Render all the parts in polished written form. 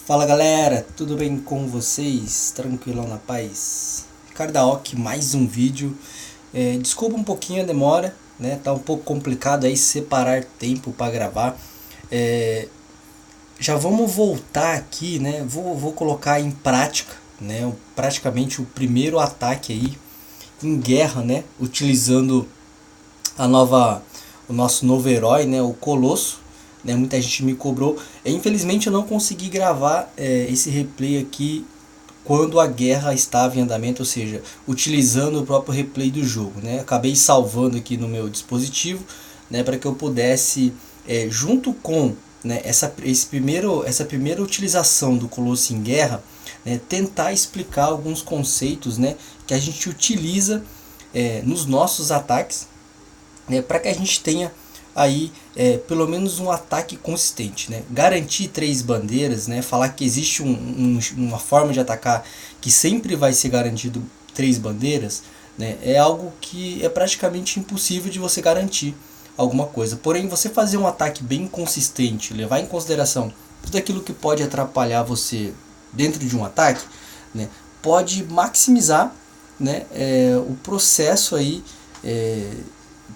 Fala galera, tudo bem com vocês? Tranquilão na paz? Ricardo Aoki, mais um vídeo. Desculpa um pouquinho a demora, né? Tá um pouco complicado aí separar tempo para gravar. É, Já vamos voltar aqui, né? Vou colocar em prática, né? Praticamente o primeiro ataque aí em guerra, né? Utilizando a nova, o nosso novo herói, né? O Colosso. Né, muita gente me cobrou. Infelizmente eu não consegui gravar esse replay aqui quando a guerra estava em andamento, ou seja, utilizando o próprio replay do jogo. Né? Acabei salvando aqui no meu dispositivo, né, para que eu pudesse, junto com, né, essa primeira utilização do Colosso em Guerra, né, tentar explicar alguns conceitos, né, que a gente utiliza nos nossos ataques, né, para que a gente tenha aí pelo menos um ataque consistente, né? Garantir 3 bandeiras, né? Falar que existe uma forma de atacar que sempre vai ser garantido 3 bandeiras, né? É algo que é praticamente impossível de você garantir alguma coisa. Porém, você fazer um ataque bem consistente, levar em consideração tudo aquilo que pode atrapalhar você dentro de um ataque, né? Pode maximizar, né, o processo aí,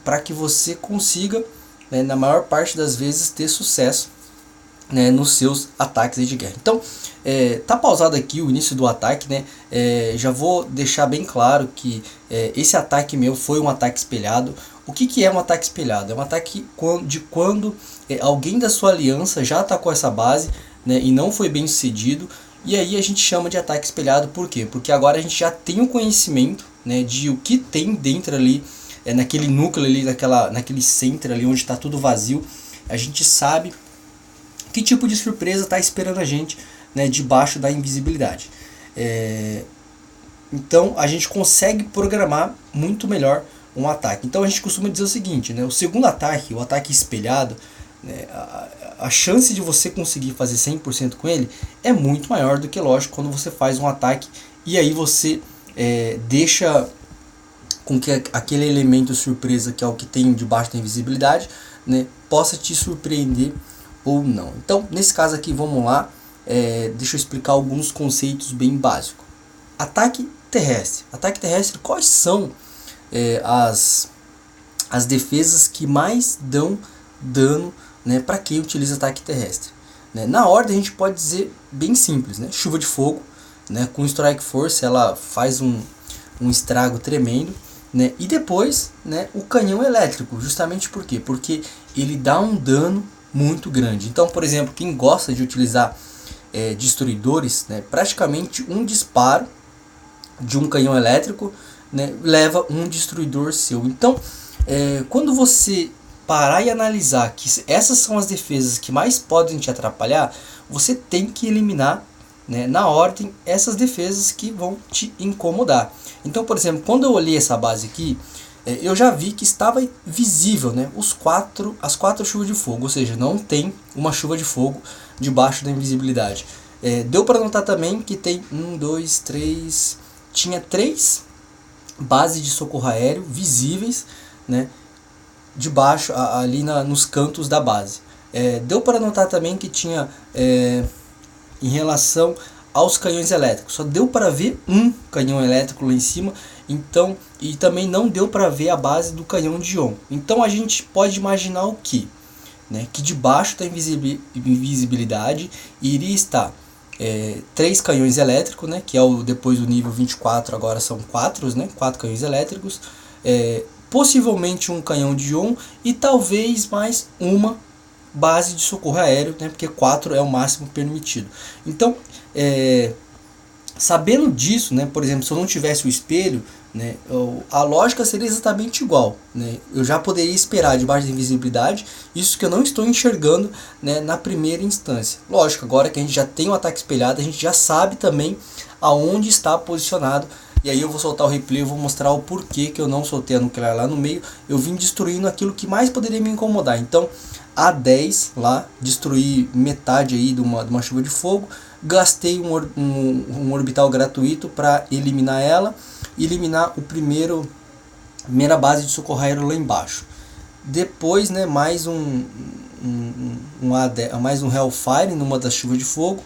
para que você consiga, né, na maior parte das vezes, ter sucesso, né, nos seus ataques de guerra. Então, tá pausado aqui o início do ataque, né? Já vou deixar bem claro que esse ataque meu foi um ataque espelhado. O que é um ataque espelhado? É um ataque de quando alguém da sua aliança já atacou essa base, né, e não foi bem sucedido. E aí a gente chama de ataque espelhado. Por quê? Porque agora a gente já tem o conhecimento, né, de o que tem dentro ali, naquele núcleo ali, naquele centro ali onde está tudo vazio. A gente sabe que tipo de surpresa está esperando a gente, né, debaixo da invisibilidade. Então a gente consegue programar muito melhor um ataque. Então a gente costuma dizer o seguinte, né, o segundo ataque, o ataque espelhado, né, a chance de você conseguir fazer 100% com ele é muito maior do que, lógico, quando você faz um ataque e aí você deixa com que aquele elemento surpresa, que é o que tem debaixo da invisibilidade, né, possa te surpreender ou não. Então, nesse caso aqui, vamos lá, deixa eu explicar alguns conceitos bem básicos. Ataque terrestre. Ataque terrestre, quais são as defesas que mais dão dano, né, para quem utiliza ataque terrestre? Né? Na ordem, a gente pode dizer bem simples, né? Chuva de fogo, né, com Strike Force, ela faz um estrago tremendo. Né? E depois, né, o canhão elétrico, justamente por quê? Porque ele dá um dano muito grande. Então, por exemplo, quem gosta de utilizar destruidores, né, praticamente um disparo de um canhão elétrico, né, leva um destruidor seu. Então, quando você parar e analisar que essas são as defesas que mais podem te atrapalhar, você tem que eliminar, né, na ordem, essas defesas que vão te incomodar. Então, por exemplo, quando eu olhei essa base aqui, eu já vi que estava visível, né, as 4 chuvas de fogo, ou seja, não tem uma chuva de fogo debaixo da invisibilidade. Deu para notar também que tem 1, 2, 3, tinha 3 bases de socorro aéreo visíveis, né, debaixo, ali nos cantos da base. Deu para notar também que tinha, em relação aos canhões elétricos, só deu para ver um canhão elétrico lá em cima, então, e também não deu para ver a base do canhão de ion. Então a gente pode imaginar o que? Né, que debaixo da invisibilidade iria estar 3 canhões elétricos, né, que é depois do nível 24, agora são 4, né, 4 canhões elétricos, possivelmente um canhão de ion e talvez mais uma base de socorro aéreo, né, porque 4 é o máximo permitido. Então, sabendo disso, né, por exemplo, se eu não tivesse o espelho, né, a lógica seria exatamente igual. Né, eu já poderia esperar debaixo da invisibilidade, isso que eu não estou enxergando, né, na primeira instância. Lógico, agora que a gente já tem o ataque espelhado, a gente já sabe também aonde está posicionado. E aí eu vou soltar o replay, eu vou mostrar o porquê que eu não soltei a nuclear lá no meio. Eu vim destruindo aquilo que mais poderia me incomodar. Então, A10 lá, destruí metade aí de uma chuva de fogo. Gastei um orbital gratuito para eliminar ela. Eliminar primeira base de socorro aéreo lá embaixo. Depois, né, mais um Hellfire numa das chuvas de fogo.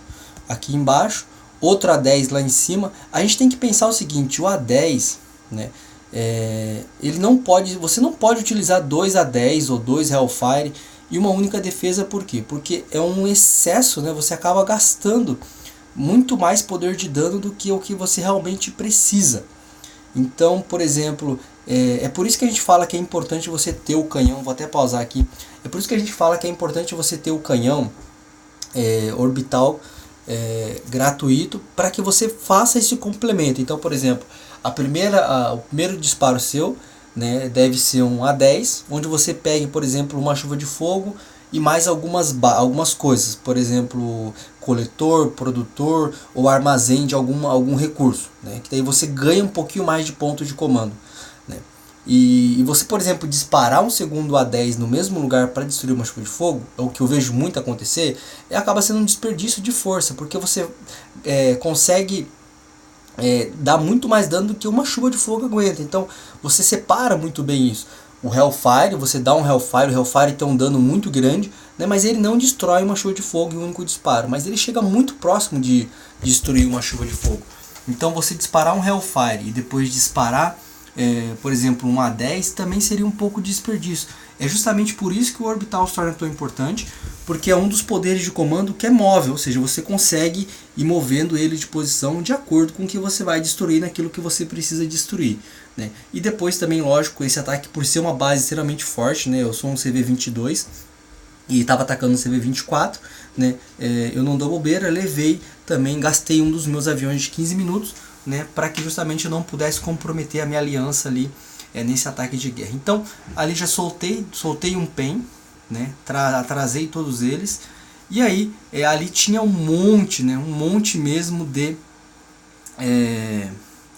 aqui embaixo, outro A10 lá em cima. A gente tem que pensar o seguinte, o A10, né, ele não pode, você não pode utilizar 2 A10 ou 2 Hellfire e uma única defesa. Por quê? Porque é um excesso, né, você acaba gastando muito mais poder de dano do que o que você realmente precisa. Então, por exemplo, é por isso que a gente fala que é importante você ter o canhão. Vou até pausar aqui. É por isso que a gente fala que é importante você ter o canhão orbital gratuito, para que você faça esse complemento. Então, por exemplo, o primeiro disparo seu, né, deve ser um A10, onde você pegue, por exemplo, uma chuva de fogo e mais algumas coisas, por exemplo, coletor, produtor ou armazém de algum recurso, né, que daí você ganha um pouquinho mais de ponto de comando, né. E você, por exemplo, disparar um segundo A10 no mesmo lugar para destruir uma chuva de fogo, é o que eu vejo muito acontecer, acaba sendo um desperdício de força, porque você consegue dar muito mais dano do que uma chuva de fogo aguenta. Então você separa muito bem isso. O Hellfire, você dá um Hellfire, o Hellfire tem um dano muito grande, né, mas ele não destrói uma chuva de fogo em um único disparo, mas ele chega muito próximo de destruir uma chuva de fogo. Então você disparar um Hellfire e depois disparar, por exemplo, um A10, também seria um pouco de desperdício. É justamente por isso que o orbital se torna tão importante, porque é um dos poderes de comando que é móvel, ou seja, você consegue ir movendo ele de posição de acordo com o que você vai destruir naquilo que você precisa destruir, né? E depois também, lógico, esse ataque, por ser uma base extremamente forte, né? Eu sou um CV-22 e estava atacando um CV-24, né? Eu não dou bobeira, levei também, gastei um dos meus aviões de 15 minutos, né, para que justamente eu não pudesse comprometer a minha aliança ali nesse ataque de guerra. Então ali já soltei um PEM, né, atrasei todos eles, e aí ali tinha um monte, né, um monte mesmo de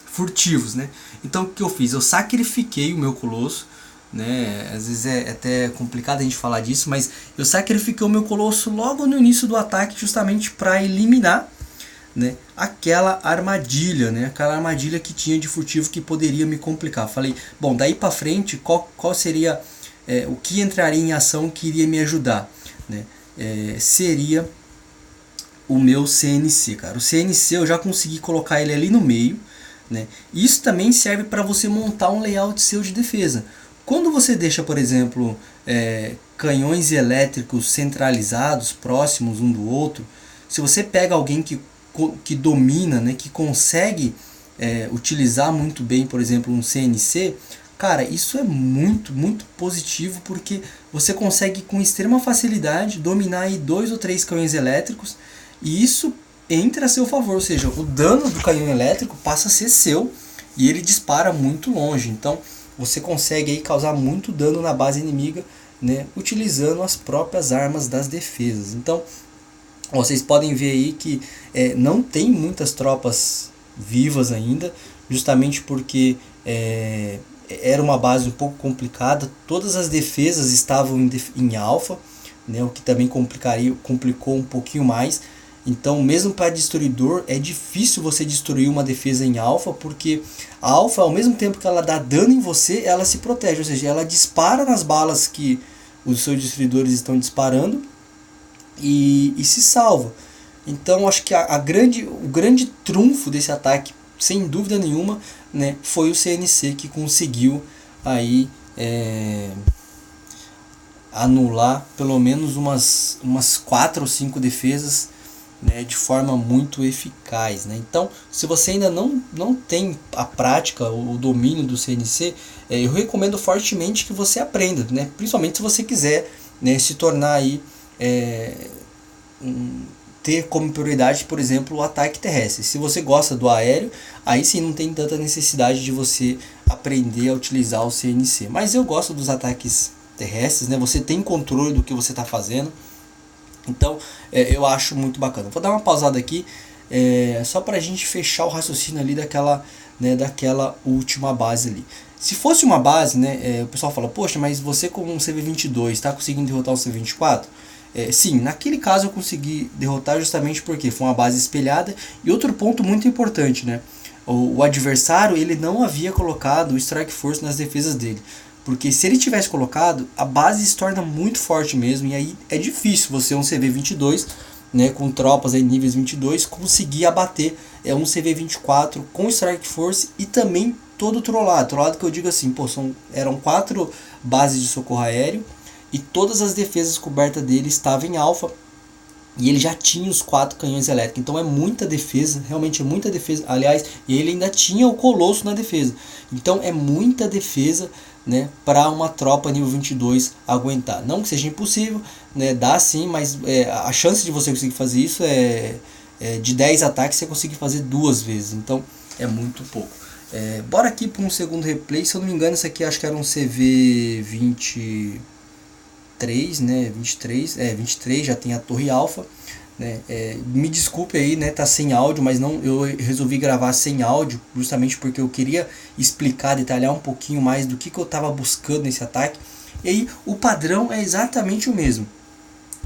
furtivos, né. Então o que eu fiz? Eu sacrifiquei o meu colosso, né, às vezes é até complicado a gente falar disso, mas eu sacrifiquei o meu colosso logo no início do ataque, justamente para eliminar, né, aquela armadilha, né, aquela armadilha que tinha de furtivo que poderia me complicar. Falei, bom, daí para frente qual seria o que entraria em ação que iria me ajudar, né? Seria o meu CNC, cara. O CNC eu já consegui colocar ele ali no meio, né? Isso também serve para você montar um layout seu de defesa. Quando você deixa, por exemplo, canhões elétricos centralizados, próximos um do outro, se você pega alguém que domina, né, que consegue utilizar muito bem, por exemplo, um CNC, cara, isso é muito, muito positivo, porque você consegue com extrema facilidade dominar aí 2 ou 3 canhões elétricos, e isso entra a seu favor, ou seja, o dano do canhão elétrico passa a ser seu e ele dispara muito longe. Então você consegue aí causar muito dano na base inimiga, né, utilizando as próprias armas das defesas. Então vocês podem ver aí que não tem muitas tropas vivas ainda, justamente porque era uma base um pouco complicada. Todas as defesas estavam em alfa, né, o que também complicou um pouquinho mais. Então, mesmo para destruidor, é difícil você destruir uma defesa em alfa, porque a alfa, ao mesmo tempo que ela dá dano em você, ela se protege, ou seja, ela dispara nas balas que os seus destruidores estão disparando e se salva. Então, acho que o grande trunfo desse ataque, sem dúvida nenhuma, né, foi o CNC, que conseguiu aí anular pelo menos umas 4 ou 5 defesas, né, de forma muito eficaz, né? Então, se você ainda não tem a prática, o domínio do CNC, eu recomendo fortemente que você aprenda, né? Principalmente se você quiser, né, se tornar aí ter como prioridade, por exemplo, o ataque terrestre. Se você gosta do aéreo, aí sim não tem tanta necessidade de você aprender a utilizar o CNC. Mas eu gosto dos ataques terrestres, né? Você tem controle do que você está fazendo. Então eu acho muito bacana. Vou dar uma pausada aqui, só para a gente fechar o raciocínio ali daquela última base ali. Se fosse uma base, né, o pessoal fala, poxa, mas você com um CV-22 está conseguindo derrotar um CV-24? Sim, naquele caso eu consegui derrotar justamente porque foi uma base espelhada. E outro ponto muito importante, né, o adversário ele não havia colocado o Strike Force nas defesas dele. Porque se ele tivesse colocado, a base se torna muito forte mesmo, e aí é difícil você, um CV-22, né, com tropas em níveis 22, conseguir abater um CV-24 com Strike Force e também todo trollado. Trollado que eu digo assim, pô, eram 4 bases de socorro aéreo e todas as defesas cobertas dele estavam em alfa. E ele já tinha os 4 canhões elétricos. Então é muita defesa, realmente é muita defesa. Aliás, e ele ainda tinha o Colosso na defesa. Então é muita defesa, né, para uma tropa nível 22 aguentar. Não que seja impossível, né, dá sim, mas a chance de você conseguir fazer isso de 10 ataques você conseguir fazer 2 vezes. Então é muito pouco. Bora aqui para um segundo replay. Se eu não me engano, esse aqui acho que era um CV-20... 23, né, 23 já tem a torre alfa, né, me desculpe aí, né, tá sem áudio, mas não, eu resolvi gravar sem áudio, justamente porque eu queria explicar, detalhar um pouquinho mais do que eu estava buscando nesse ataque, e aí o padrão é exatamente o mesmo.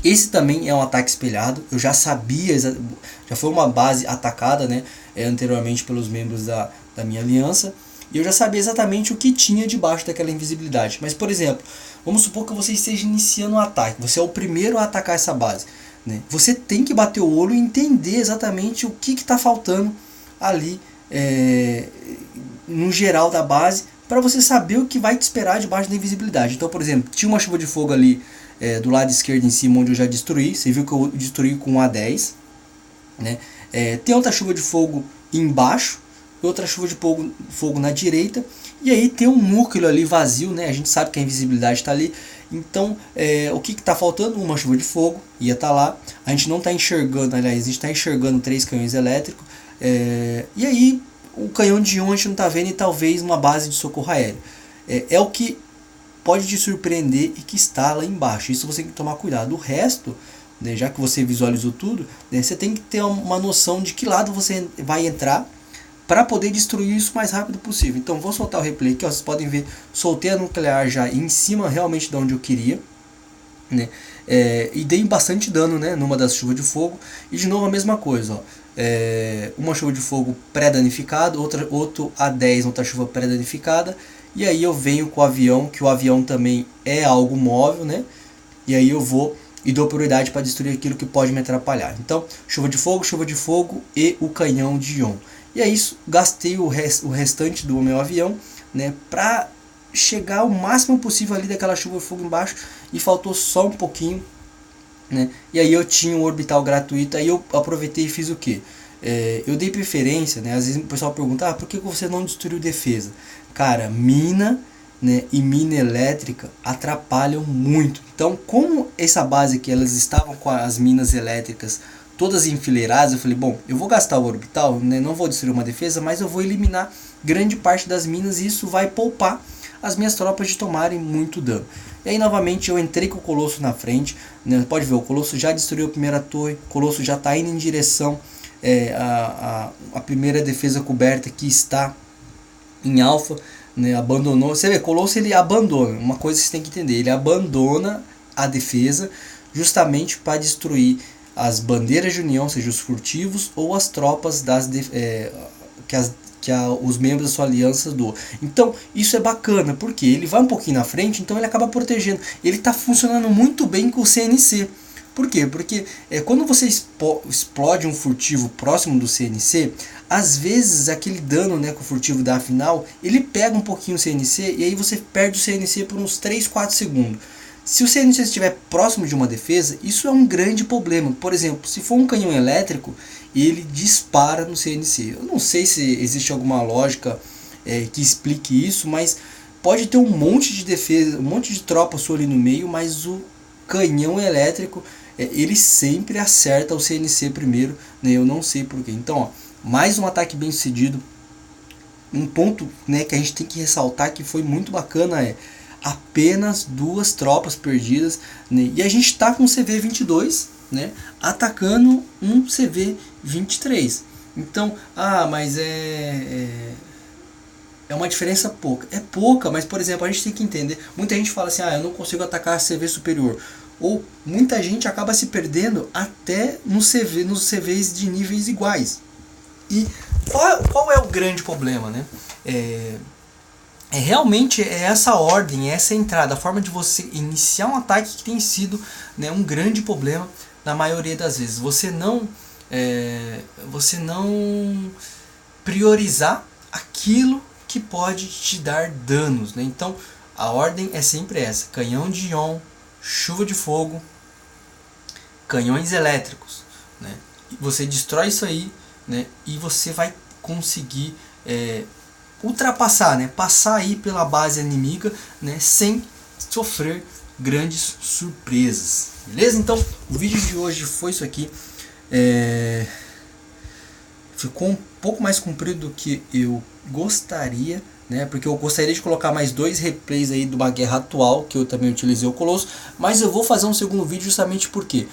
Esse também é um ataque espelhado, eu já sabia, já foi uma base atacada, né, anteriormente pelos membros da minha aliança, e eu já sabia exatamente o que tinha debaixo daquela invisibilidade. Mas, por exemplo, vamos supor que você esteja iniciando um ataque, você é o primeiro a atacar essa base, né? Você tem que bater o olho e entender exatamente o que está faltando ali no geral da base, para você saber o que vai te esperar debaixo da invisibilidade. Então, por exemplo, tinha uma chuva de fogo ali do lado esquerdo em cima, onde eu já destruí. Você viu que eu destruí com um A10, né? Tem outra chuva de fogo embaixo, outra chuva de fogo na direita, e aí tem um núcleo ali vazio, né? A gente sabe que a invisibilidade está ali. Então, o que está faltando? Uma chuva de fogo, ia estar lá. A gente não está enxergando, aliás, a gente está enxergando 3 canhões elétricos. E aí, o canhão de ion a gente não está vendo, e talvez uma base de socorro aéreo. É o que pode te surpreender e que está lá embaixo. Isso você tem que tomar cuidado. O resto, né, já que você visualizou tudo, né, você tem que ter uma noção de que lado você vai entrar para poder destruir isso o mais rápido possível. Então vou soltar o replay aqui, ó, vocês podem ver, soltei a nuclear já em cima realmente de onde eu queria, né? E dei bastante dano, né, numa das chuvas de fogo. E de novo a mesma coisa, ó. Uma chuva de fogo pré-danificada, outro A10, outra chuva pré-danificada. E aí eu venho com o avião, que o avião também é algo móvel, né? E aí eu vou e dou prioridade para destruir aquilo que pode me atrapalhar. Então, chuva de fogo e o canhão de ion. E é isso, gastei o restante do meu avião, né, para chegar o máximo possível ali daquela chuva de fogo embaixo, e faltou só um pouquinho, né? E aí eu tinha um orbital gratuito, aí eu aproveitei e fiz o que? Eu dei preferência, né? Às vezes o pessoal pergunta, por que você não destruiu defesa? Cara, mina, né, e mina elétrica atrapalham muito. Então, como essa base aqui, elas estavam com as minas elétricas todas enfileiradas, eu falei, bom, eu vou gastar o orbital, né, não vou destruir uma defesa, mas eu vou eliminar grande parte das minas, e isso vai poupar as minhas tropas de tomarem muito dano. E aí novamente eu entrei com o Colosso na frente, né, pode ver, o Colosso já destruiu a primeira torre, o Colosso já está indo em direção a primeira defesa coberta, que está em alfa, né, abandonou. Você vê, Colosso ele abandona, uma coisa que você tem que entender, ele abandona a defesa justamente para destruir as bandeiras de união, seja os furtivos ou as tropas que os membros da sua aliança doam. Então isso é bacana, porque ele vai um pouquinho na frente, então ele acaba protegendo. Ele está funcionando muito bem com o CNC. Por quê? Porque quando você explode um furtivo próximo do CNC, às vezes aquele dano, né, que o furtivo dá final, ele pega um pouquinho o CNC, e aí você perde o CNC por uns 3, 4 segundos. Se o CNC estiver próximo de uma defesa, isso é um grande problema. Por exemplo, se for um canhão elétrico, ele dispara no CNC. Eu não sei se existe alguma lógica que explique isso, mas pode ter um monte de defesa, um monte de tropa sua ali no meio, mas o canhão elétrico, ele sempre acerta o CNC primeiro, né? Eu não sei porquê. Então, ó, mais um ataque bem sucedido. Um ponto, né, que a gente tem que ressaltar, que foi muito bacana, apenas 2 tropas perdidas, né? E a gente está com um CV-22, né, atacando um CV-23. Então, mas é uma diferença pouca. É pouca, mas por exemplo, a gente tem que entender. Muita gente fala assim, eu não consigo atacar CV superior. Ou muita gente acaba se perdendo até nos CVs de níveis iguais. E qual é o grande problema, né? Realmente essa ordem, essa entrada, a forma de você iniciar um ataque, que tem sido, né, um grande problema na maioria das vezes. Você não priorizar aquilo que pode te dar danos, né? Então a ordem é sempre essa: canhão de ion, chuva de fogo, canhões elétricos, né? Você destrói isso aí, né? E você vai conseguir ultrapassar, né? Passar aí pela base inimiga, né? Sem sofrer grandes surpresas, beleza? Então o vídeo de hoje foi isso aqui. Ficou um pouco mais comprido do que eu gostaria, né? Porque eu gostaria de colocar mais 2 replays aí de uma guerra atual, que eu também utilizei o Colosso, mas eu vou fazer um segundo vídeo justamente porque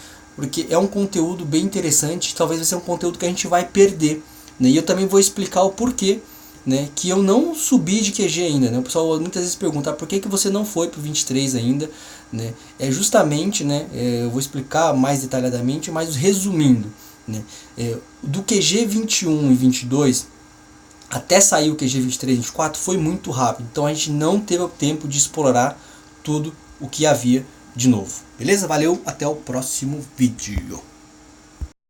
é um conteúdo bem interessante, talvez vai ser um conteúdo que a gente vai perder, né? E eu também vou explicar o porquê, né, que eu não subi de QG ainda, né? O pessoal muitas vezes pergunta por que você não foi para o 23 ainda, né? É justamente, né, eu vou explicar mais detalhadamente, mas resumindo, né, do QG 21 e 22 até sair o QG 23 e 24 foi muito rápido, então a gente não teve o tempo de explorar tudo o que havia de novo, beleza? Valeu, até o próximo vídeo.